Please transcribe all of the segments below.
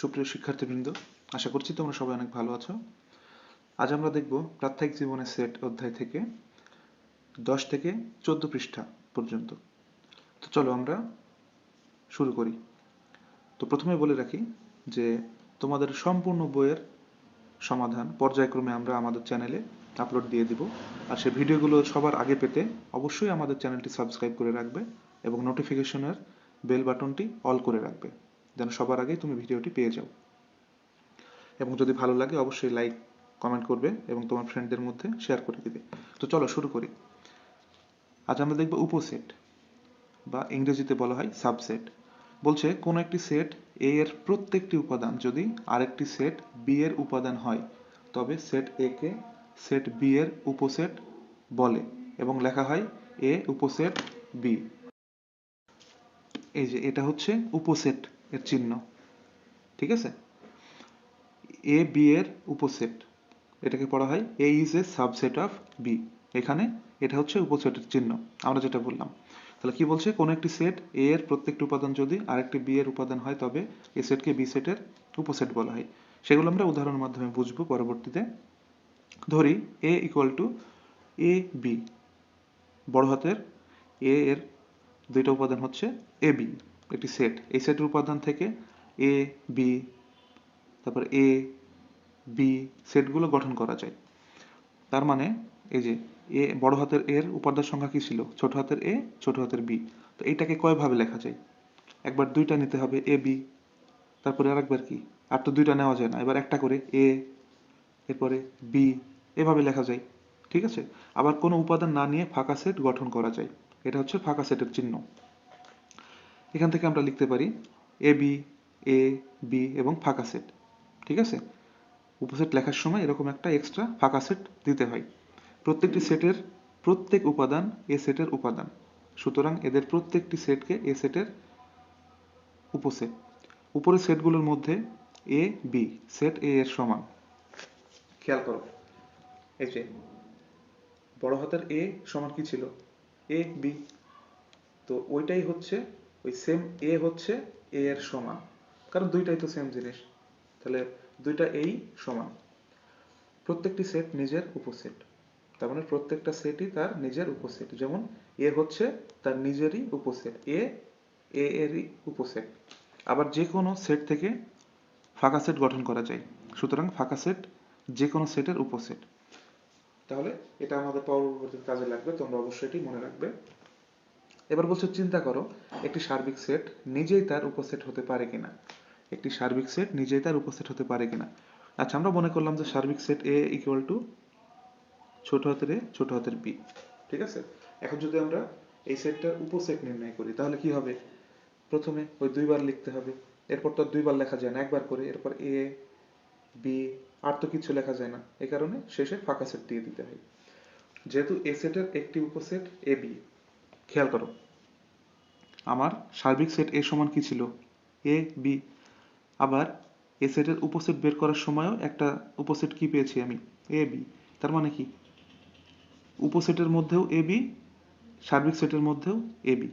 সুপ্রিয় শিক্ষার্থীবৃন্দ, আশা করছি তোমরা সবাই অনেক ভালো আছো। আজ আমরা দেখব প্রাত্যহিক জীবনের সেট অধ্যায় থেকে 10 থেকে 14 পৃষ্ঠা পর্যন্ত। তো চলো আমরা শুরু করি। তো প্রথমে বলে রাখি যে তোমাদের সম্পূর্ণ বইয়ের সমাধান পর্যায়ক্রমে আমরা আমাদের চ্যানেলে আপলোড দিয়ে দিব। আর সেই ভিডিওগুলো সবার আগে পেতে অবশ্যই আমাদের চ্যানেলটি সাবস্ক্রাইব করে রাখবে এবং নোটিফিকেশনের বেল বাটনটি অল করে রাখবে, যেন সবার আগে তুমি ভিডিওটি পেয়ে যাও। এবং যদি ভালো লাগে অবশ্যই লাইক কমেন্ট করবে এবং তোমার ফ্রেন্ডদের মধ্যে শেয়ার করে দিবে। তো চলো শুরু করি। আজ আমরা দেখব উপসেট বা ইংরেজিতে বলা হয় সাবসেট। বলছে কোন একটি সেট এ এর প্রত্যেকটি উপাদান যদি আরেকটি সেট বি এর উপাদান হয় তবে সেট এ কে সেট বি এর উপসেট বলে এবং লেখা হয় এ উপসেট বি। এই যে এটা হচ্ছে উপসেট এর চিহ্ন, ঠিক আছে? এ বি এর উপসেট, এটাকে পড়া হয় A is a subset of B. এখানে এটা হচ্ছে উপসেটের চিহ্ন, আমরা যেটা বললাম। তাহলে কি বলছে, কোন একটি সেট এ এর প্রত্যেকটি উপাদান যদি আরেকটি বি এর উপাদান হয় তবে এ সেটকে বি সেটের উপসেট বলা হয়। সেগুলো আমরা উদাহরণের মাধ্যমে বুঝবো পরবর্তীতে। ধরি এ ইকুয়াল টু এ বি, বড় হাতের এ এর দুইটা উপাদান হচ্ছে এ বি, একটি সেট। এই সেটের উপাদান থেকে এ বি, তারপর এ বি সেটগুলো গঠন করা যায়। তার মানে এই যে এ বড় হাতের এর উপাদান সংখ্যা কি ছিল, ছোট হাতের এ ছোট হাতের বি। তো এইটাকে কয়ভাবে লেখা যায়? একবার দুইটা নিতে হবে এ বি, তারপরে আরেকবার কি, আর তো দুইটা নেওয়া যায় না, এবার একটা করে এ, এরপরে বি, এভাবে লেখা যায়, ঠিক আছে? আবার কোনো উপাদান না নিয়ে ফাঁকা সেট গঠন করা যায়, এটা হচ্ছে ফাঁকা সেটের চিহ্ন। এখান থেকে আমরা লিখতে পারি এ বি, এ বি এবং ফাঁকা সেট, ঠিক আছে? উপসেট লেখার সময় এরকম একটা এক্সট্রা ফাঁকা সেট দিতে হয়। প্রত্যেকটি সেটের প্রত্যেক উপাদান এ সেটের উপাদান, সুতরাং এদের প্রত্যেকটি সেটকে এ সেটের উপসেট। উপরের সেটগুলোর মধ্যে এ বি সেট এ এর সমান। খেয়াল করো, এই যে বড় হাতের এ সমান কি ছিল, এ বি। তো ওইটাই হচ্ছে ওই সেম এ হচ্ছে এ এর সমান, কারণ দুইটাই তো সেম জিনিস। তাহলে দুইটা এই সমান। প্রত্যেকটি সেট নিজের উপসেট, তার মানে প্রত্যেকটা সেটই তার নিজের উপসেট। যেমন এ হচ্ছে তার নিজেরই উপসেট, এ এ এরই উপসেট। আবার যে কোনো সেট থেকে ফাঁকা সেট গঠন করা যায়, সুতরাং ফাঁকা সেট যে কোনো সেটের উপসেট। তাহলে এটা আমাদের পরবর্তী কাজে লাগবে, তোমরা অবশ্যই এটি মনে রাখবে। এবার বলছো চিন্তা করো একটি সার্বিক সেট নিজেই তার উপসেট হতে পারে কিনা। একটি সার্বিক সেট নিজেই তার উপসেট হতে পারে কিনা। আচ্ছা, আমরা মনে করলাম যে সার্বিক সেট এ ইকুয়াল টু ছোট হাতের এ ছোট হাতের বি, ঠিক আছে? এখন যদি আমরা এই সেটটার উপসেট নির্ণয় করি তাহলে কি হবে? প্রথমে ওই দুইবার লিখতে হবে, এরপর তো দুইবার লেখা যায় না, একবার করে, এরপর এ বি, আর তো কিছু লেখা যায় না, এই কারণে শেষে ফাঁকা সেট দিয়ে দিতে হয়। যেহেতু এ সেটের একটি উপসেট এ বি, খেয়াল করো আমার সার্বিক সেট এ সমান কি ছিল, এ বি। আবার এ সেটের উপসেট বের করার সময়ও একটা উপসেট কি পেয়েছি আমি, এ বি। তার মানে কি উপসেটের মধ্যেও এ বি, সার্বিক সেটের মধ্যেও এ বি,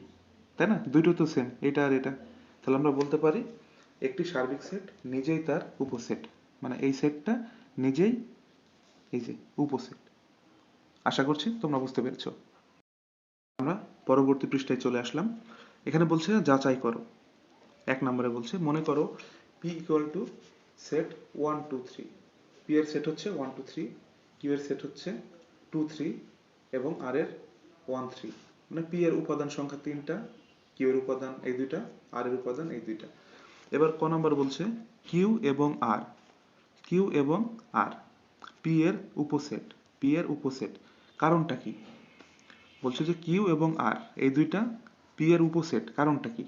তাই না? দুটো তো সেম, এটা আর এটা। তাহলে আমরা বলতে পারি একটি সার্বিক সেট নিজেই তার উপসেট, মানে এই সেটটা নিজেই এই যে উপসেট। আশা করছি তোমরা বুঝতে পেরেছো। আমরা পরবর্তী পৃষ্ঠায় চলে আসলাম। এখানে বলছে যাচাই করো। এক নম্বরে বলছে মনে করো P equal two set 1 2 3। P এর সেট হচ্ছে 1 2 3, কিউ এর সেট হচ্ছে 2 3 এবং আর এর 1 3। মানে পি এর উপাদান সংখ্যা 3টা, কিউ এর উপাদান এই দুইটা, আর এর উপাদান এই দুইটা। এবার ক নম্বর বলছে কিউ এবং আর, কিউ এবং আর পি এর উপসেট, পি এর উপসেট। কারণটা কি? বলছে যে কিউ এবং আর এই দুইটা পি এর উপসেট, কারণটা কি?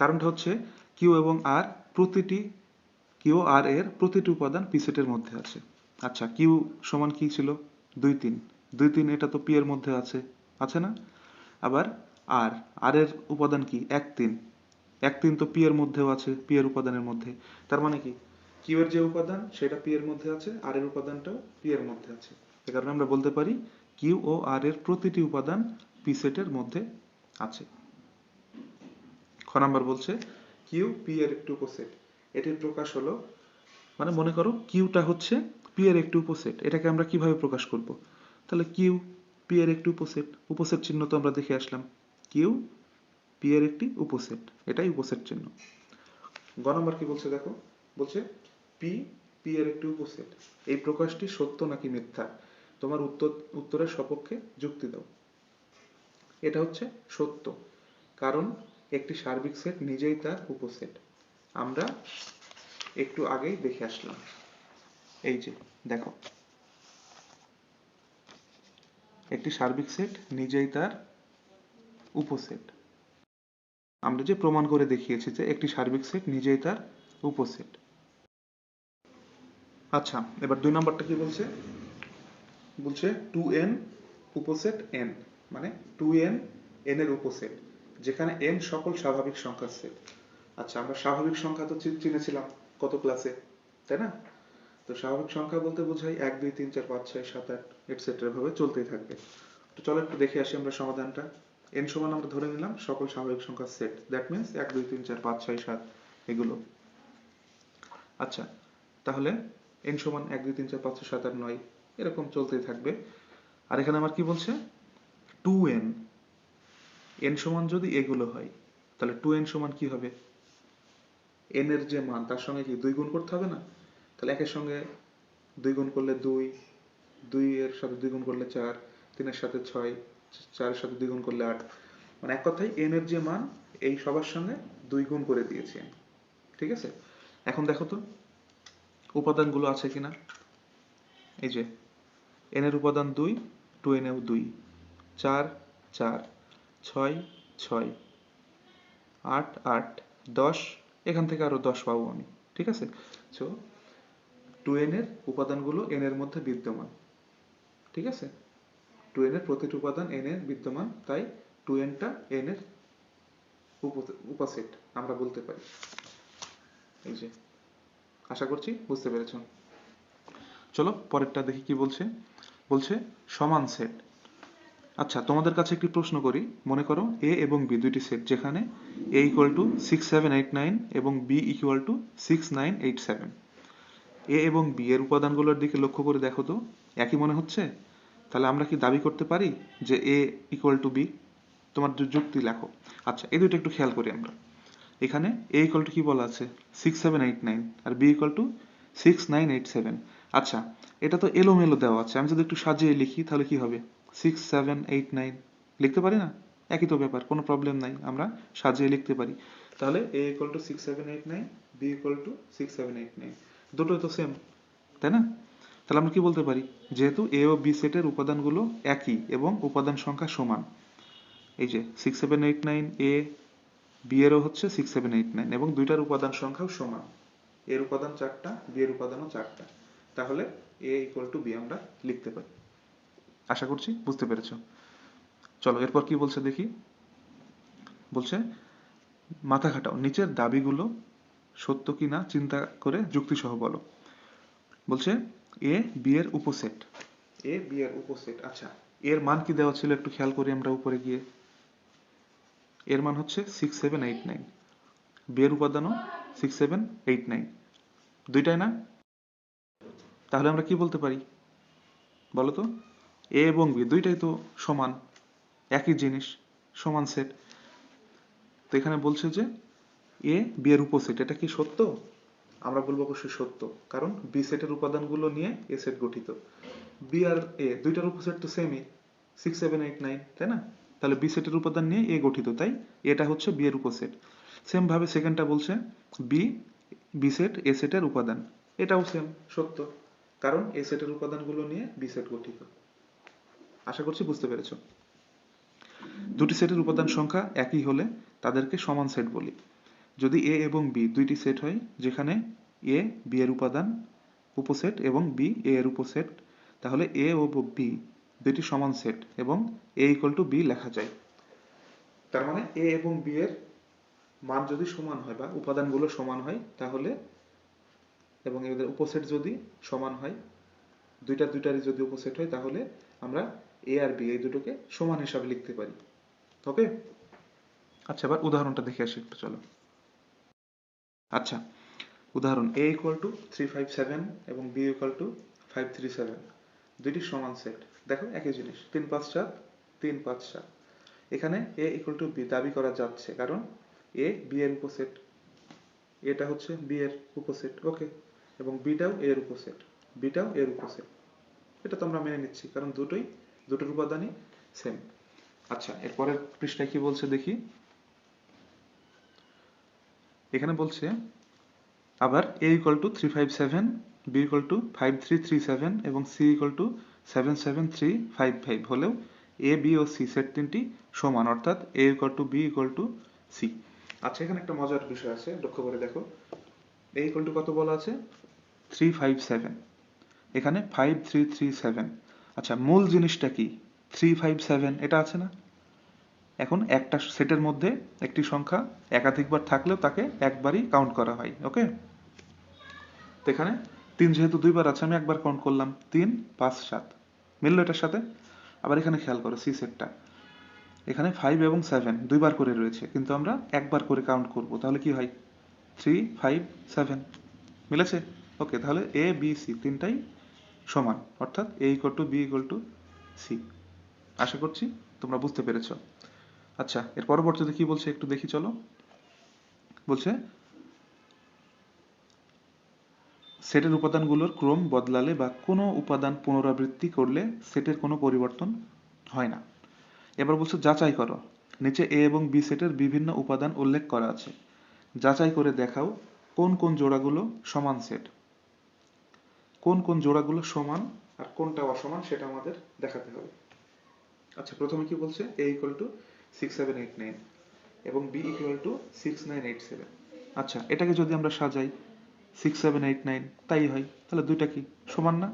কারণটা হচ্ছে কিউ এবং আর প্রতিটি, কিউ আর এর প্রতিটি উপাদান পি সেটের মধ্যে আছে। আচ্ছা, কিউ সমান কি ছিল, 2 3, 2 3 এটা তো পি এর মধ্যে আছে, আছে না? আবার আর, আর এর উপাদান কি, 1 3, 1 3 তো পি এর মধ্যেও আছে, পি এর উপাদানের মধ্যে। তার মানে কি কিউ এর যে উপাদান সেটা পি এর মধ্যে আছে, আর এর উপাদানটাও পি এর মধ্যে আছে। এ কারণে আমরা বলতে পারি কিউ ও আর এর প্রতিটি উপাদান পি সেটের মধ্যে আছে। খ নাম্বার বলছে কিউ পি এর একটি উপসেট। এটির প্রকাশ হলো, মানে মনে করো কিউটা হচ্ছে পি এর একটি উপসেট, এটাকে আমরা কিভাবে প্রকাশ করব? তাহলে কিউ পি এর একটি উপসেট, উপসেট চিহ্ন তো আমরা দেখে আসলাম, কিউ পি এর একটি উপসেট, এটাই উপসেট চিহ্ন। গ নম্বর কি বলছে দেখো, বলছে পি পি এর একটি উপসেট, এই প্রকাশটি সত্য নাকি মিথ্যা, তোমার উত্তরের সপক্ষে যুক্তি দাও। এটা হচ্ছে সত্য, কারণ একটি সার্বিক সেট নিজেই তার উপসেট, আমরা একটু আগেই দেখে আসলাম। এই যে দেখো, একটি সার্বিক সেট নিজেই তার উপসেট, আমরা যে প্রমাণ করে দেখিয়েছি যে একটি সার্বিক সেট নিজেই তার উপসেট। আচ্ছা, এবার 2 নম্বরটা কি বলছে, বলছে 2n উপসেট n, মানে 2n n এর উপসেট, যেখানে n সকল স্বাভাবিক সংখ্যার সেট। আচ্ছা, আমরা স্বাভাবিক সংখ্যা তো চিনেছিলাম কত ক্লাসে, তাই না? তো স্বাভাবিক সংখ্যা বলতে বোঝায় 1 2 3 4 5 6 7 8 এটসেট্রা ভাবে চলতেই থাকবে। তো চলো একটু দেখে আসি আমরা সমাধানটা। n সমান আমরা ধরে নিলাম সকল স্বাভাবিক সংখ্যার সেট, দ্যাট মিন্স 1 2 3 4 5 6 7 এগুলো। আচ্ছা, তাহলে n সমান 1 2 3 4 5 6 7 8 9 এরকম চলতেই থাকবে। আর এখানে আমার কি বলছে, 2n, n সমান যদি এগুলো হয় তাহলে 2n সমান কি হবে, n এর যে মান তার সঙ্গে কি 2 গুণ করতে হবে না? তাহলে একের সঙ্গে 2 গুণ করলে 2, 2 এর সাথে 2 গুণ করলে 4, 3 এর সাথে 6, 4 এর সাথে 2 গুণ করলে 8, মানে এক কথায় n এর যে মান এই সবার সঙ্গে 2 গুণ করে দিয়েছি আমি। ঠিক আছে, এখন দেখো তো উপাদানগুলো আছে কিনা। এই যে n এর উপাদান 2, 2n এও 2, 4 4, 6 6, 8 8, 10, এখান থেকে আরো 10 পাবো আমি। ঠিক আছে, সো 2n এর উপাদানগুলো n এর মধ্যে বিদ্যমান। ঠিক আছে, 2n এর প্রতিটি উপাদান n এর বিদ্যমান, তাই 2n টা n এর উপসেট আমরা বলতে পারি। এই যে, আশা করছি বুঝতে পেরেছো। চলো পরেরটা দেখি কি বলছে, বলছে সমান সেট। আচ্ছা, তোমাদের কাছে একটি প্রশ্ন করি, মনে করো a এবং b দুইটি সেট, যেখানে a ইকুয়াল টু 6 7 8 9 এবং b ইকুয়াল টু 6 9 8 7। a এবং b এর উপাদানগুলোর দিকে লক্ষ্য করে দেখো তো, একই মনে হচ্ছে? তাহলে আমরা কি দাবি করতে পারি যে a ইকুয়াল টু b? তোমার যুক্তি লেখো। আচ্ছা, এই দুটো একটু খেয়াল করি আমরা। এখানে a ইকুয়াল টু কি বলা আছে, 6 7 8 9, আর b ইকুয়াল টু 6 9 8 7। আচ্ছা, এটা তো এলোমেলো দেওয়া আছে, আমি যদি একটু সাজিয়ে লিখি তাহলে কি হবে, 6 7 8 9 লিখতে পারি না? একই তো ব্যাপার, কোনো প্রবলেম নাই, আমরা সাজিয়ে লিখতে পারি। তাহলে a equal two 6 7 8 9, b equal two 6 7 8 9, দুটোই তো সেম, তাই না? তাহলে আমরা কি বলতে পারি, যেহেতু a ও b সেটের উপাদানগুলো একই এবং উপাদান সংখ্যা সমান, এই যে 6 7 8 9 a, b এরও হচ্ছে 6 7 8 9 এবং দুইটার উপাদান সংখ্যাও সমান, এর উপাদান 4টা, b এর উপাদানও 4টা, তাহলে a ইকুয়াল টু b আমরা লিখতে পারি। আশা করছি বুঝতে পেরেছো। চলো এরপর কি বলছে দেখি, বলছে মাথা খাটাও, নিচের দাবিগুলো সত্য কিনা চিন্তা করে যুক্তিসহ বলো। বলছে a b এর উপসেট, a b এর উপসেট। আচ্ছা, এর মান কি দেওয়া ছিল একটু খেয়াল করি আমরা উপরে গিয়ে, এর মান হচ্ছে 6 7 8 9, b এর উপাদানও 6 7 8 9, দুইটাই না? তাহলে আমরা কি বলতে পারি বলো তো, a এবং b দুইটাই তো সমান, একই জিনিস, সমান সেট। তো এখানে বলছে যে a b এর উপসেট, এটা কি সত্য? আমরা বলবো অবশ্যই সত্য, কারণ b সেটের উপাদানগুলো নিয়ে a সেট গঠিত। b আর a দুইটার উপসেট তো সেমই, 6 7 8 9, তাই না? তাহলে b সেটের উপাদান নিয়ে a গঠিত, তাই এটা হচ্ছে b এর উপসেট। সেম ভাবে সেকেন্ডটা বলছে b সেট a সেটের উপাদান, এটাও সেম সত্য, কারণ a সেটের উপাদানগুলো নিয়ে b সেট গঠিত। আশা করছি বুঝতে পেরেছো। দুটি সেটের উপাদান সংখ্যা একই হলে তাদেরকে সমান সেট বলি। যদি a এবং b দুইটি সেট হয়, যেখানে a b এর উপাদান উপসেট এবং b a এর উপসেট, তাহলে a ও b দুইটি সমান সেট এবং a ইকুয়াল টু b লেখা যায়। তার মানে a এবং b এর মান যদি সমান হয় বা উপাদানগুলো সমান হয়, তাহলে এবং এদের উপসেট যদি সমান হয়, দুইটারই যদি উপসেট হয়, তাহলে আমরা a আর b এই দুটোকে সমান হিসাবে লিখতে পারি। ওকে, আচ্ছা এবার উদাহরণটা দেখে আসি একটু, চলো। আচ্ছা, উদাহরণ a ইকুয়াল টু 357 এবং b ইকুয়াল টু 537, দুইটি সমান সেট। দেখো একই জিনিস, 3 5 7 3 5 7। এখানে a ইকুয়াল টু b দাবি করা যাচ্ছে কারণ a b এর উপসেট, এটা হচ্ছে b এর উপসেট, ওকে, এবং বিটাও a এর উপসেট, বিটাও a এর উপসেট। এটা তো আমরা মেনে নিচ্ছি কারণ দুটোর উপাদানই সেম। আচ্ছা, এরপরের পৃষ্ঠায় কি বলছে দেখি। এখানে বলছে আবার a equal to 357, b equal to 5337 এবং c ইকুয়াল টু 77355 হলেও a b ও c সেট তিনটি সমান, অর্থাৎ a equal to b equal to c। আচ্ছা, এখানে একটা মজার বিষয় আছে, লক্ষ্য করে দেখো। a ইকুয়াল টু কত বলা আছে? 357, এখানে 5337। আচ্ছা, মূল জিনিসটা কি? 357 এটা আছে না? এখন একটা সেটের মধ্যে একটি সংখ্যা একাধিকবার থাকলেও তাকে একবারই কাউন্ট করা হয়, ওকে। তো এখানে 3 যেহেতু দুইবার আছে, আমি একবার কাউন্ট করলাম, 3 5 7 মিললো এটার সাথে। আবার এখানে খেয়াল করো সি সেটটা, এখানে 5 এবং 7 দুইবার করে রয়েছে, কিন্তু আমরা একবার করে কাউন্ট করব, তাহলে কি হয়? 3 5 7 মিলেছে, ওকে। তাহলে এ বি সি তিনটাই সমান, অর্থাৎ A equal to B equal to C. আশা করছি তোমরা বুঝতে পেরেছ। আচ্ছা, এর পরবর্তীতে কি বলছে একটু দেখি চলো। বলছে সেটের উপাদানগুলোর ক্রম বদলালে বা কোনো উপাদান পুনরাবৃত্তি করলে সেটের কোনো পরিবর্তন হয় না। এবার বলছে যাচাই করো, নিচে এ এবং বি সেটের বিভিন্ন উপাদান উল্লেখ করা আছে, যাচাই করে দেখাও কোন কোন জোড়াগুলো সমান সেট। কোন কোন জোড়াগুলো সমান আর কোনটা অসমান সেটা আমাদের দেখাতে হবে। আচ্ছা, প্রথমে কি বলছে? a ইকুয়াল টু 6789 এবং b ইকুয়াল টু 6987। আচ্ছা, এটাকে যদি আমরা সাজাই 6789 তাই হয়, তাহলে দুইটা কি সমান না?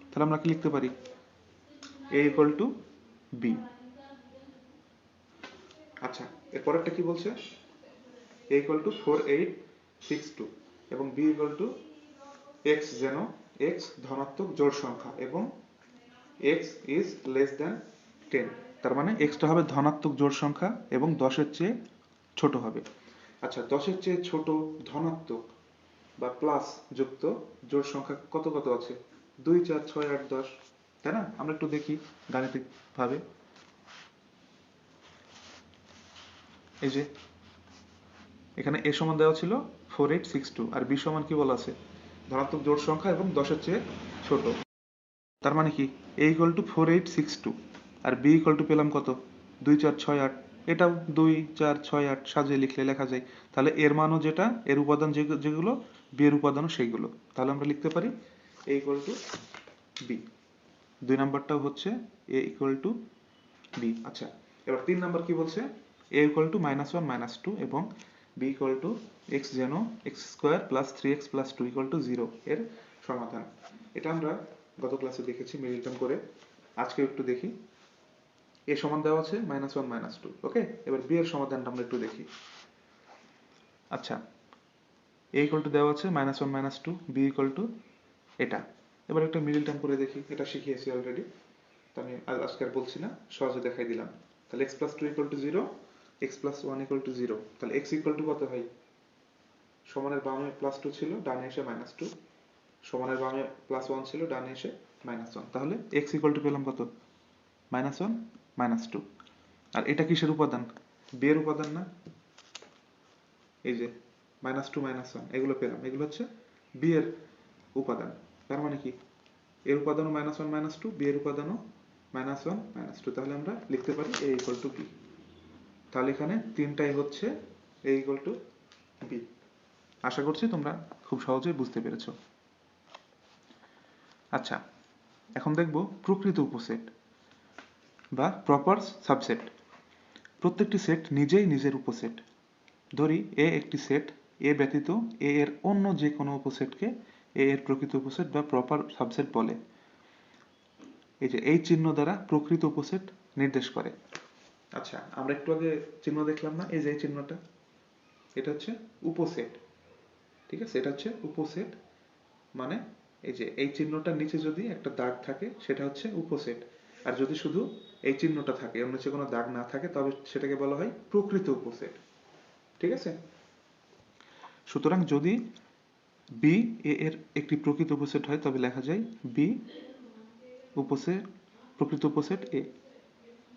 তাহলে আমরা কি লিখতে পারি? a equal to b। আচ্ছা, এরপরেরটা কি বলছে? a ইকুয়াল টু 4862 এবং b ইকুয়াল টু x, যেন x ধনাত্মক জোড় সংখ্যা এবং x is less than 10, তার মানে x টা হবে ধনাত্মক জোড় সংখ্যা এবং 10-এর চেয়ে ছোট হবে। আচ্ছা, 10-এর চেয়ে ছোট ধনাত্মক বা প্লাস যুক্ত জোড় সংখ্যা কত কত আছে? 2 4 6 8 10, তাই না? আমরা একটু দেখি গাণিতিক ভাবে। এই যে এখানে a সমান দেওয়া ছিল 4862 আর b সমান কি বলা আছে? ধনাত্মক জোড় সংখ্যা এবং 10-এর চেয়ে ছোট। তার মানে কি a ইকুয়াল টু 4862 আর b ইকুয়াল টু পেলাম কত? 2 4 6 8। এটাও 2 4 6 8 সাজিয়ে লিখলে লেখা যায়। তাহলে এর মানও যেটা, এর উপাদান যেগুলো, b এর উপাদানও সেইগুলো। তাহলে আমরা লিখতে পারি a ইকুয়াল টু b। 2 নাম্বারটাও হচ্ছে a ইকুয়াল টু b। আচ্ছা, এবার 3 নাম্বার কি বলছে? a ইকুয়াল টু -1 -2 এবং b ইকুয়াল টু x, যেন x square plus 3x plus 2 equal to 0 এর সমাধান। এটা আমরা গত ক্লাসে দেখেছি মিডল টার্ম করে, আজকে একটু দেখি। a সমান দেওয়া আছে -1 -2, ওকে। এবার b এর সমাধানটা আমরা একটু দেখি। আচ্ছা, a ইকুয়াল টু দেওয়া আছে -1 -2, b ইকুয়াল টু এটা। এবার একটা মিডল টার্ম করে দেখি, এটা শিখিয়েছি অলরেডি, তো আমি আজকে আর বলছি না, সহজে দেখাই দিলাম। তাহলে x plus 2 equal to 0, x plus 1 equal to 0। তাহলে x ইকুয়াল টু কত হয়? সমানের বামে +2 ছিল, ডানে এসে -2, সমানের বামে +1 ছিল, ডানে এসে -1। তাহলে x ইকুয়াল টু পেলাম কত? -1 -2। আর এটা কিসের উপাদান? b এর উপাদান না? এই যে -2 -1 এগুলো পেলাম, এগুলো হচ্ছে b এর উপাদান। তার মানে কি এর উপাদানও -1 -2, b এর উপাদানও -1 -2। তাহলে আমরা লিখতে পারি a ইকুয়াল টু b। তাহলে এখানে তিনটাই হচ্ছে a ইকুয়াল টু b। আশা করছি তোমরা খুব সহজেই বুঝতে পেরেছো। আচ্ছা, এখন দেখব প্রকৃত উপসেট বা প্রপার সাবসেট। প্রত্যেকটি সেট নিজেই নিজের উপসেট। ধরি এ একটি সেট, এ ব্যতীত এ এর অন্য যে কোনো উপসেটকে এ এর প্রকৃত উপসেট বা প্রপার সাবসেট বলে। এই যে এই চিহ্ন দ্বারা প্রকৃত উপসেট নির্দেশ করে। আচ্ছা, আমরা একটু আগে চিহ্ন দেখলাম না, এই যে এই চিহ্নটা, এটা হচ্ছে উপসেট, ঠিক আছে? এটা হচ্ছে উপসেট, মানে এই যে এই চিহ্নটার নিচে যদি একটা দাগ থাকে সেটা হচ্ছে উপসেট, আর যদি শুধু এই চিহ্নটা থাকে, এর নিচে কোনো দাগ না থাকে, তবে সেটাকে বলা হয় প্রকৃত উপসেট, ঠিক আছে? সুতরাং যদি বি এ এর একটি প্রকৃত উপসেট হয় তবে লেখা যায় বি উপসেট প্রকৃত উপসেট এ,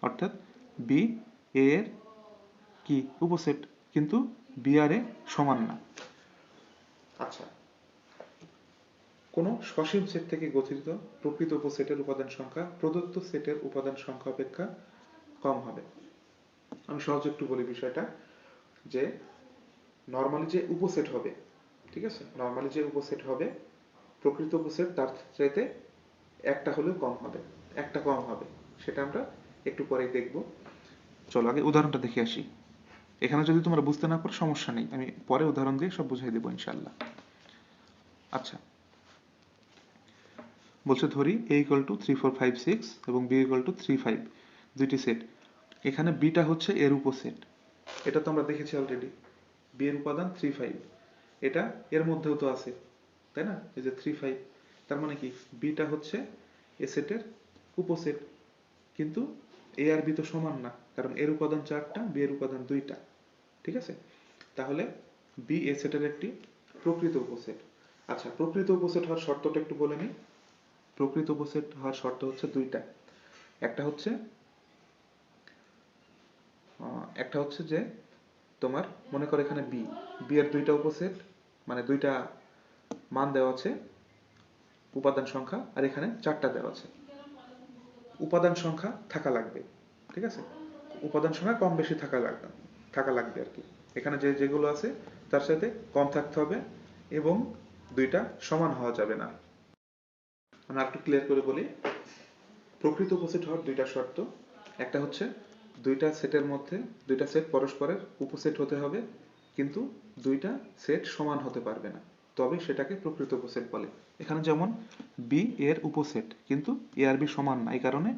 অর্থাৎ বি এ এর কি উপসেট, কিন্তু বি আর এ সমান না। আচ্ছা, কোন সসীম সেট থেকে গঠিত প্রকৃত উপসেটের উপাদান সংখ্যা প্রদত্ত সেটের উপাদান সংখ্যা অপেক্ষা কম হবে। আমি সহজ একটু বলি বিষয়টা, যে নর্মালি যে উপসেট হবে, ঠিক আছে, নর্মালি যে উপসেট হবে প্রকৃত উপসেট তার চাইতে একটা হলেও কম হবে, একটা কম হবে, সেটা আমরা একটু পরেই দেখব। চলো আগে উদাহরণটা দেখে আসি। এখানে যদি তোমরা বুঝতে না পারো সমস্যা নেই, আমি পরে উদাহরণ দিয়ে সব বুঝাই দেবো ইনশাল্লাহ। আচ্ছা, বলছে ধরি a ইকুয়াল টু 3 4 5 6 এবং b ইকুয়াল টু 3 5, দুইটি সেট। এখানে বিটা হচ্ছে এর উপসেট, এটা তো আমরা দেখেছি অলরেডি, বি এর উপাদান 3 5, এটা এর মধ্যেও তো আছে, তাই না, এই যে 3 5, তার মানে কি বিটা হচ্ছে এ সেটের উপসেট, কিন্তু এ আর বি তো সমান না, কারণ এর উপাদান 4টা, বি এর উপাদান 2টা, ঠিক আছে, তাহলে বি এ সেটের একটি প্রকৃত উপসেট। আচ্ছা, প্রকৃত উপসেট হওয়ার শর্তটা একটু বলে নিই। প্রকৃত উপসেট হওয়ার শর্ত হচ্ছে দুইটা। একটা হচ্ছে যে তোমার মনে করো এখানে বি, বি এর দুইটা উপসেট, মানে দুইটা মান দেওয়া আছে উপাদান সংখ্যা, আর এখানে 4টা দেওয়া আছে। উপাদান সংখ্যা থাকা লাগবে, ঠিক আছে, উপাদান সংখ্যা কম বেশি থাকা লাগবে আর কি। এখানে যে যেগুলো আছে তার সাথে কম থাকতে হবে এবং দুইটা সমান হওয়া যাবে না। আমি একটু ক্লিয়ার করে বলি, প্রকৃত উপসেট হওয়ার দুইটা শর্ত। একটা হচ্ছে দুইটা সেটের মধ্যে দুইটা সেট পরস্পরের উপসেট হতে হবে, কিন্তু দুইটা সেট সমান হতে পারবে না, তবে সেটাকে প্রকৃত উপসেট বলে। এখানে যেমন বি এর উপসেট, কিন্তু এ আর বি সমান না, এই কারণে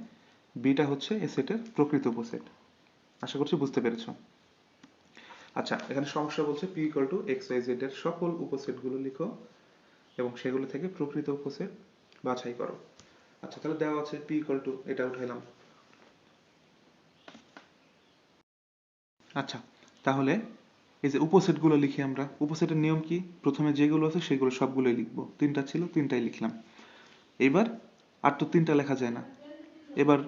বিটা হচ্ছে এ সেটের প্রকৃত উপসেট। আশা করছি বুঝতে পেরেছ। আচ্ছা, এখানে সমস্যা বলছে P equal to X Y Z এর সকল উপসেটগুলো লিখো এবং সেগুলো থেকে প্রকৃত উপসেট বাছাই করো। আচ্ছা, তাহলে দেওয়া আছে পি ইকুয়াল টু, এটা উঠাইলাম। আচ্ছা, তাহলে এই যে উপসেটগুলো লিখি আমরা, উপসেটের নিয়ম কি, প্রথমে যেগুলো আছে সেগুলো সবগুলোই লিখবো, 3টা ছিল 3টাই লিখলাম। এবার আর তো 3টা লেখা যায় না, এবার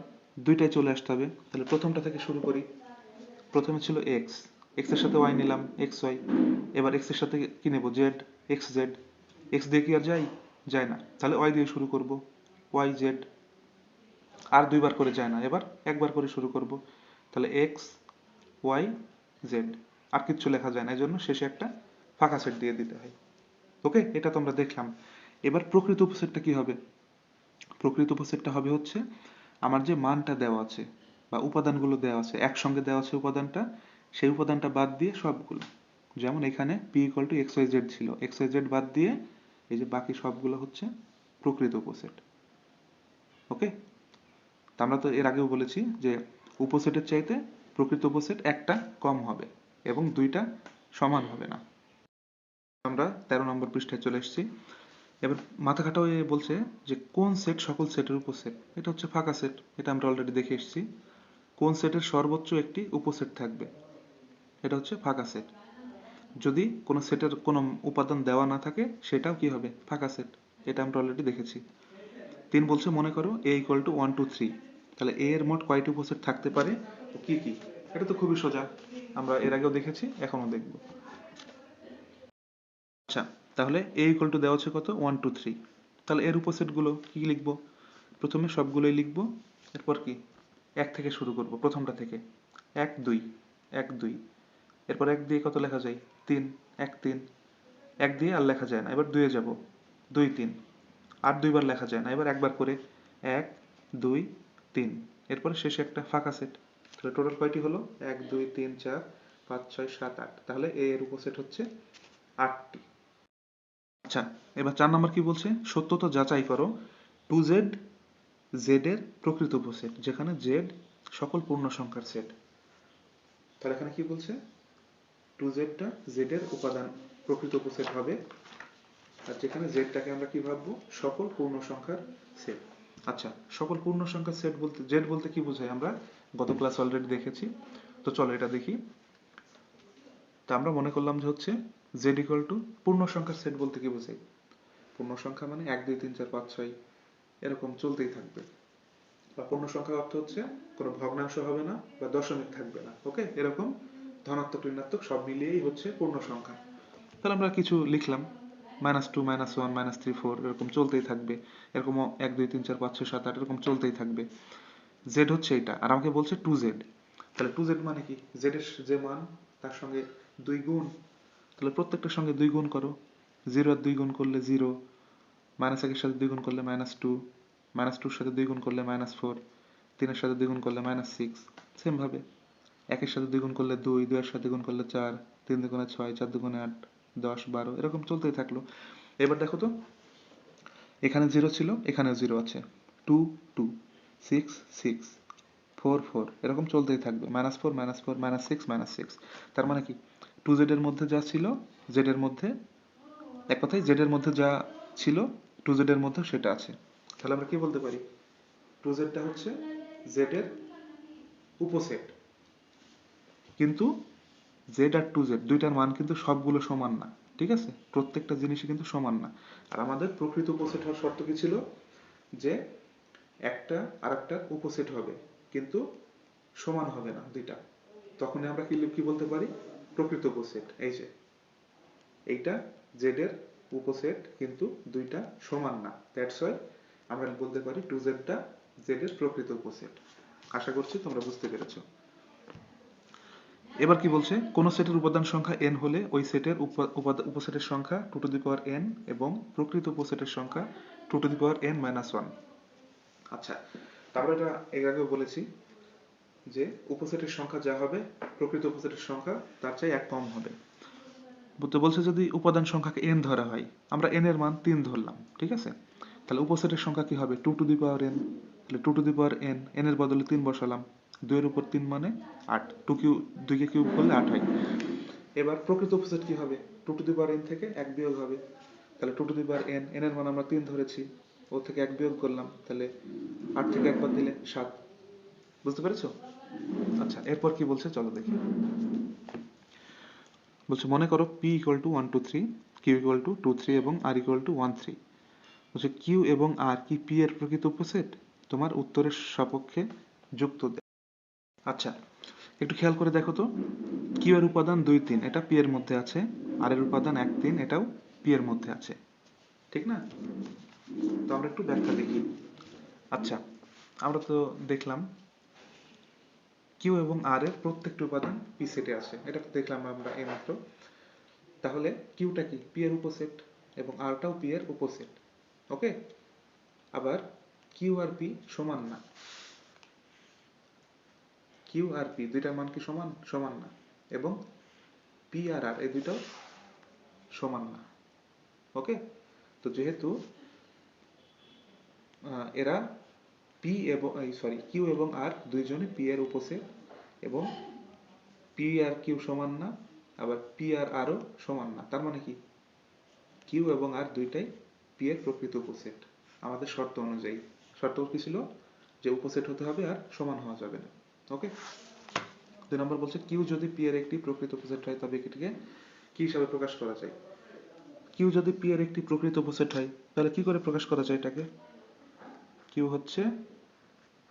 2টায় চলে আসতে হবে, তাহলে প্রথমটা থেকে শুরু করি। প্রথমে ছিল এক্স, এক্স এর সাথে ওয়াই নিলাম, এক্স ওয়াই। এবার এক্স এর সাথে কি নেব, জেড, এক্স জেড। এক্স দিয়ে কি আর যায় না, তাহলে ওয়াই দিয়ে শুরু করব, ওয়াই জেড। আর দুইবার করে যায় না, এবার একবার করে শুরু করব, তাহলে এক্স ওয়াই জেড। আর কিচ্ছু লেখা যায় না, এই জন্য শেষে একটা ফাঁকা সেট দিয়ে দিতে হয়। ওকে, এটা তো আমরা দেখলাম। এবার প্রকৃত উপসেটটা কি হবে, প্রকৃত উপসেটটা হবে হচ্ছে আমার যে মানটা দেওয়া আছে বা উপাদানগুলো দেওয়া আছে, একসঙ্গে দেওয়া আছে উপাদানটা, সেই উপাদানটা বাদ দিয়ে সবগুলো, যেমন এখানে P equal to X Y Z ছিল, এক্স ওয়াই জেড বাদ দিয়ে এই যে বাকি সবগুলো হচ্ছে প্রকৃত উপসেট। ওকে, আমরা তো এর আগেও বলেছি যে উপসেটের চাইতে প্রকৃত উপসেট একটা কম হবে এবং দুইটা সমান হবে না। আমরা 13 নম্বর পৃষ্ঠায় চলে এসেছি। এবার মাথা খাটা হয়ে বলছে যে কোন সেট সকল সেটের উপসেট, এটা হচ্ছে ফাঁকা সেট, এটা আমরা অলরেডি দেখে এসেছি। কোন সেটের সর্বোচ্চ একটি উপসেট থাকবে, এটা হচ্ছে ফাঁকা সেট। যদি কোনো সেটের কোনো উপাদান দেওয়া না থাকে সেটাও কি হবে, ফাঁকা সেট, এটা আমরা অলরেডি দেখেছি। 3 বলছে মনে করো a ইকুয়াল টু 1 2 3, তাহলে a এর মোট কয়টি উপসেট থাকতে পারে ও কি কি, এটা তো খুবই সোজা, আমরা এর আগেও দেখেছি এখনো দেখব। আচ্ছা, তাহলে a ইকুয়াল টু দেওয়া আছে কত, 1 2 3, তাহলে এর উপসেটগুলো কি লিখব, প্রথমে সবগুলোই লিখব, এরপর কি 1 থেকে শুরু করব, প্রথমটা থেকে 1 2 1 2, এরপর 1 দিয়ে কত লেখা যায়, 3, 1 3, 1 দিয়ে আর লেখা যায় না, এবার 2 এ যাব, 2 3, আর দুইবার লেখা যায় না, এবার একবার করে 1 2 3, এরপরে শেষে একটা ফাঁকা সেট। তাহলে টোটাল কয়টি হলো, 1 2 3 4 5 6 7 8, তাহলে a এর উপসেট হচ্ছে 8টি। আচ্ছা, এবার 4 নম্বর কি বলছে, সত্যতা যাচাই করো 2z z এর প্রকৃত উপসেট, যেখানে z সকল পূর্ণ সংখ্যার সেট। তাহলে এখানে কি বলছে, 2z টা z এর উপাদান প্রকৃত উপসেট হবে, আর যেখানে z টাকে আমরা কি ভাববো, সকল পূর্ণ সংখ্যার সেট। আচ্ছা, সকল পূর্ণ সংখ্যার সেট বলতে z বলতে কি বোঝায় আমরা গত ক্লাস অলরেডি দেখেছি, তো চলো এটা দেখি। তা আমরা মনে করলাম যে হচ্ছে জেড ইকুয়াল টু পূর্ণ সংখ্যার সেট বলতে কি বোঝাই? পূর্ণ সংখ্যা মানে 1 2 3 4 5 6 এরকম চলতেই থাকবে। বা পূর্ণ সংখ্যার অর্থ হচ্ছে কোনো ভগ্নাংশ হবে না বা দশমিক থাকবে না, ওকে? এরকম ধনাত্মক ঋণাত্মক সব মিলিয়েই হচ্ছে পূর্ণ সংখ্যা। তাহলে আমরা কিছু লিখলাম, -2 -1 -3 4 এরকম চলতেই থাকবে, এরকম 1 2 3 4 5 6 7 8 এরকম চলতেই থাকবে। জেড হচ্ছে এটা, আর আমাকে বলছে 2z। তাহলে 2z মানে কি? জেড এর যে মান তার সঙ্গে 2 গুণ, তাহলে প্রত্যেকটার সঙ্গে 2 গুণ করো। 0 আর 2 গুণ করলে 0, -1 এর সাথে 2 গুণ করলে -2, -2 এর সাথে 2 গুণ করলে -4, 3 এর সাথে 2 গুণ করলে -6। সেম ভাবে 1 এর সাথে 2 গুণ করলে 2, 2 এর সাথে গুণ করলে 4, 3 দুগুণে 6, 4 দুগুণে 8, 10 12 এরকম চলতেই থাকলো। এবার দেখো তো, এখানে 0 ছিল, এখানেও 0 আছে। 2 2, 6 6, 4 4 এরকম চলতেই থাকবে। -4 -4 -6 -6। তার মানে কি? 2z এর মধ্যে যা ছিল, z এর মধ্যে, এক কথায় z এর মধ্যে যা ছিল 2z এর মধ্যে সেটা আছে। তাহলে আমরা কি বলতে পারি? 2z টা হচ্ছে z এর উপসেট। কিন্তু z আর 2z দুইটার মান কিন্তু সবগুলো সমান না, ঠিক আছে? প্রত্যেকটা জিনিসই কিন্তু সমান না। আর আমাদের প্রকৃত উপসেট হওয়ার শর্ত কি ছিল? যে একটা আরেকটার উপসেট হবে, কিন্তু সমান হবে না দুইটা। তখনই আমরা কি বলতে পারি? প্রকৃত উপসেট। এই যে এইটা z এর উপসেট, কিন্তু দুইটা সমান না, দ্যাটস ওয়াই আমরা বলতে পারি 2z টা z এর প্রকৃত উপসেট। আশা করছি তোমরা বুঝতে পেরেছো। এবার কি বলছে? কোন সেটের উপাদান সংখ্যা n হলে ওই সেটের উপসেটের সংখ্যা 2n এবং প্রকৃত উপসেটের সংখ্যা 2n - 1। আচ্ছা, তারপরে এটা এর আগেও বলেছি যে উপসেটের সংখ্যা যা হবে প্রকৃত উপসেটের সংখ্যা তার চেয়ে 1 কম হবে। তো বলছে যদি উপাদান সংখ্যাকে n ধরা হয়, আমরা n এর মান 3 ধরলাম, ঠিক আছে? তাহলে উপসেটের সংখ্যা কি হবে? 2n। তাহলে 2n, n এর বদলে 3 বসালাম, 2 এর উপর 3 মানে 8, 2 কে কিউব করলে 8 হয়। এবার প্রকৃত উপসেট কি হবে? 2n থেকে 1 বিয়োগ হবে। তাহলে 2n, n এর মান আমরা 3 ধরেছি, ও থেকে 1 বিয়োগ করলাম, তাহলে 8 থেকে 1 বাদ দিলে 7। বুঝতে পেরেছো? আচ্ছা, এরপর কি বলছে চলো দেখি। বলছে মনে করো p equal to 1 2 3, q equal to 2 3 এবং r equal to 1 3। বলছে q এবং r কি p এর প্রকৃত উপসেট? তোমার উত্তরের সপক্ষে যুক্ত দেয়। আচ্ছা, একটু খেয়াল করে দেখো তো, q এর উপাদান 2 3 এটা p এর মধ্যে আছে, r এর উপাদান 1 3 এটাও p এর মধ্যে আছে, ঠিক না? তো আমরা একটু ব্যাখ্যা দেখি। আচ্ছা, আমরা তো দেখলাম q এবং r এর প্রত্যেকটি উপাদান p সেটে আছে, এটা তো দেখলাম আমরা এইমাত্র। তাহলে কিউটা কি? পি এর উপসেট, এবং আরটাও পি এর উপসেট, ওকে? আবার কিউ আর পি সমান না, কিউ আর পি দুইটার মান কি সমান? সমান না। এবং পি আর আর এই দুইটাও সমান না, ওকে? তো যেহেতু এরা পি এবং কিউ এবং আর দুইজনই পি এর উপসেট, এবং পি আর কিউ সমান না, আবার পি আর আরও সমান না, তার মানে কি? কিউ এবং আর দুইটাই পি এর প্রকৃত উপসেট আমাদের শর্ত অনুযায়ী। শর্ত কি ছিল? যে উপসেট হতে হবে আর সমান হওয়া যাবে না, ওকে? 2 নম্বর বলছে কিউ যদি পি এর একটি প্রকৃত উপসেট হয় তবে এটিকে কি হিসাবে প্রকাশ করা যায়? কিউ যদি পি এর একটি প্রকৃত উপসেট হয় তাহলে কি করে প্রকাশ করা যায় এটাকে? কিউ হচ্ছে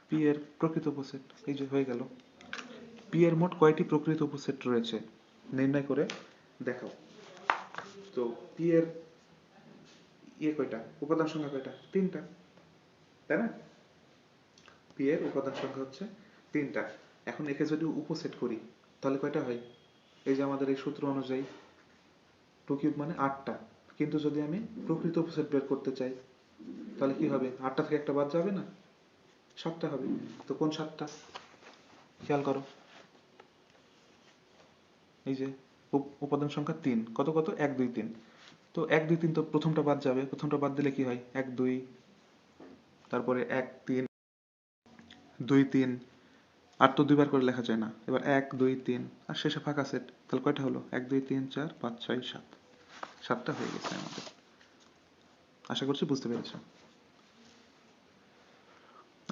পি এর প্রকৃত উপসেট, এই যে হয়ে গেল। পি এর মোট কয়টি প্রকৃত উপসেট রয়েছে নির্ণয় করে দেখাও। তো পি এর কয়টা উপাদান সংখ্যা? কয়টা? 3টা, তাই না? পি এর উপাদান সংখ্যা হচ্ছে 3টা। এখন একে যদি উপসেট করি তাহলে কয়টা হয়? এই যে আমাদের এই সূত্র অনুযায়ী 2 কিউব মানে 8টা। কিন্তু যদি আমি প্রকৃত উপসেট বের করতে চাই তাহলে কি হবে? 8টা থেকে একটা বাদ যাবে না, 7টা হবে। তো কোন 7টা? খেয়াল করো, এই যে উপাদান সংখ্যা 3, কত কত? 1 2 3। তো 1 2 3 তো প্রথমটা বাদ যাবে, প্রথমটা বাদ দিলে কি হয়? 1 2, তারপরে 1 3 2 3, আর তো দুইবার করে লেখা যায় না। এবার 1 2 3 আর শেষে ফাঁকা সেট, তাহলে কয়টা হলো? 1 2 3 4 5 6 7, 7টা হয়ে গেছে আমাদের। আশা করছি বুঝতে পেরেছো।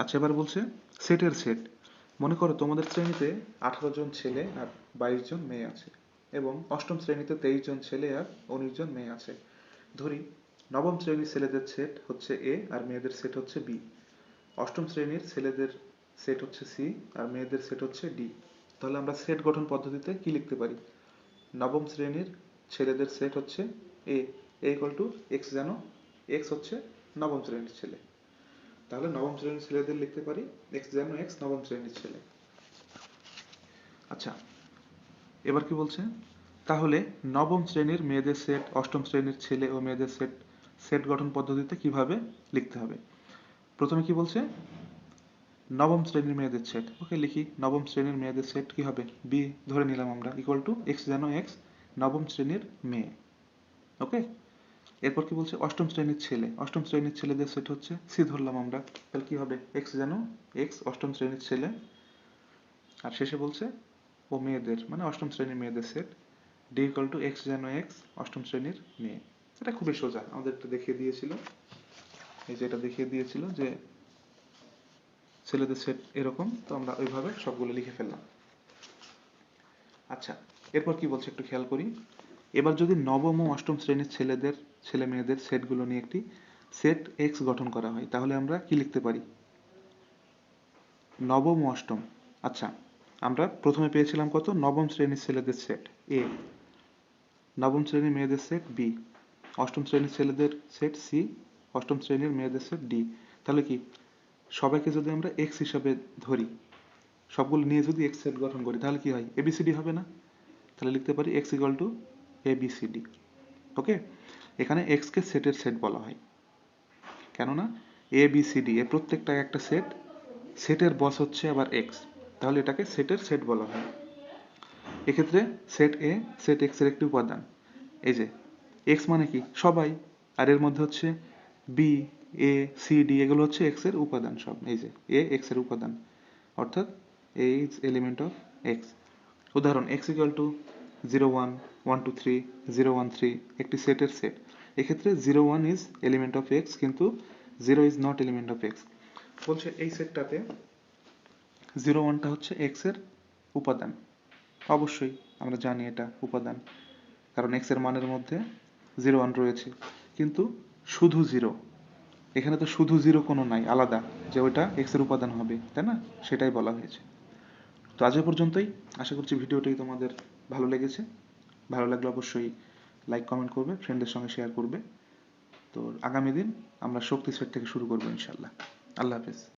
আচ্ছা, এবার বলছে সেটের সেট। মনে করো তোমাদের শ্রেণীতে 18 জন ছেলে আর 22 জন মেয়ে আছে, এবং অষ্টম শ্রেণীতে 23 জন ছেলে আর 19 জন মেয়ে আছে। ধরি নবম শ্রেণীর ছেলেদের সেট হচ্ছে এ আর মেয়েদের সেট হচ্ছে বি, অষ্টম শ্রেণীর ছেলেদের সেট হচ্ছে সি আর মেয়েদের সেট হচ্ছে ডি। তাহলে আমরা সেট গঠন পদ্ধতিতে কি লিখতে পারি? নবম শ্রেণীর ছেলেদের সেট হচ্ছে এ, ইকুয়াল টু এক্স, যেন এক্স হচ্ছে নবম শ্রেণীর ছেলে। তাহলে নবম শ্রেণীর ছেলেদের লিখতে পারি এক্স, যেন এক্স নবম শ্রেণীর ছেলে। আচ্ছা, এবার কি বলছে? তাহলে নবম শ্রেণীর মেয়েদের সেট অষ্টম শ্রেণীর ছেলে ও মেয়েদের সেট সেট গঠন পদ্ধতিতে কিভাবে লিখতে হবে? প্রথমে কি বলছে? নবম শ্রেণীর মেয়েদের সেট। ওকে, লিখি। নবম শ্রেণীর মেয়েদের সেট কি হবে? বি ধরে নিলাম আমরা, ইকুয়াল টু এক্স, যেন এক্স নবম শ্রেণীর মেয়ে। ওকে, এরপর কি বলছে? অষ্টম শ্রেণীর ছেলে, অষ্টম শ্রেণীর ছেলেদের সেট হচ্ছে সি ধরলাম আমরা। তাহলে কি হবে? এক্স, যেন এক্স অষ্টম শ্রেণীর ছেলে। আর শেষে বলছে ও মেয়েদের, মানে অষ্টম শ্রেণীর মেয়েদের set D equal to x, যেন এক্স অষ্টম শ্রেণীর মেয়ে। এটা খুবই সোজা, আমাদের এটা দেখিয়ে দিয়েছিল। এই যে এটা দেখিয়ে দিয়েছিল যে ছেলেদের সেট এরকম, তো আমরা ওইভাবে সবগুলো লিখে ফেললাম। আচ্ছা, এরপর কি বলছে একটু খেয়াল করি। এবার যদি নবম ও অষ্টম শ্রেণীর ছেলেদের ছেলে মেয়েদের সেটগুলো নিয়ে একটি সেট এক্স গঠন করা হয়, তাহলে আমরা কি লিখতে পারি? নবম ও অষ্টম। আচ্ছা, আমরা প্রথমে পেয়েছিলাম কত? নবম শ্রেণীর ছেলেদের সেট এ, নবম শ্রেণীর মেয়েদের সেট বি, অষ্টম শ্রেণীর ছেলেদের সেট সি, অষ্টম শ্রেণীর মেয়েদের সেট ডি। তাহলে কি সবাইকে যদি আমরা এক্স হিসাবে ধরি, সবগুলো নিয়ে যদি এক্স সেট গঠন করি, তাহলে কি হয়? এবিসিডি হবে না? তাহলে লিখতে পারি এক্স ইকুয়াল টু এবিসিডি। ওকে, এখানে এক্স কে সেটের সেট বলা হয়, কেননা এ বি সি ডি এর প্রত্যেকটা একটা সেট, সেটের বস হচ্ছে আবার এক্স, তাহলে এটাকে সেটের সেট বলা হয়। এক্ষেত্রে সেট এ সেট এক্স এর একটি উপাদান। এই যে এক্স মানে কি? সবাই। আর এর মধ্যে হচ্ছে বি, এ, সি, ডি, এগুলো হচ্ছে এক্স এর উপাদান সব। এই যে এ এক্স এর উপাদান, অর্থাৎ এ ইজ এলিমেন্ট অফ এক্স। উদাহরণ এক্স ইকুয়াল টু 0 1 1 2 3 0 1 3 একটি সেটের সেট। এক্ষেত্রে 0 1 ইজ এলিমেন্ট অফ এক্স, কিন্তু 0 is not element of x. বলছে এই সেটটাতে 0 1টা হচ্ছে এক্স এর উপাদান। অবশ্যই আমরা জানি এটা উপাদান, কারণ এক্স এর মানের মধ্যে 0 1 রয়েছে। কিন্তু শুধু 0, এখানে তো শুধু 0 কোনো নাই আলাদা, যে ওইটা এক্স এর উপাদান হবে, তাই না? সেটাই বলা হয়েছে। তো আজ এ পর্যন্তই। আশা করছি ভিডিওটি তোমাদের ভালো লেগেছে। ভালো লাগলে অবশ্যই লাইক কমেন্ট করবে, ফ্রেন্ডদের সঙ্গে শেয়ার করবে। তো আগামী দিন আমরা শক্তি সেট থেকে শুরু করবো ইনশাল্লাহ। আল্লাহ হাফেজ।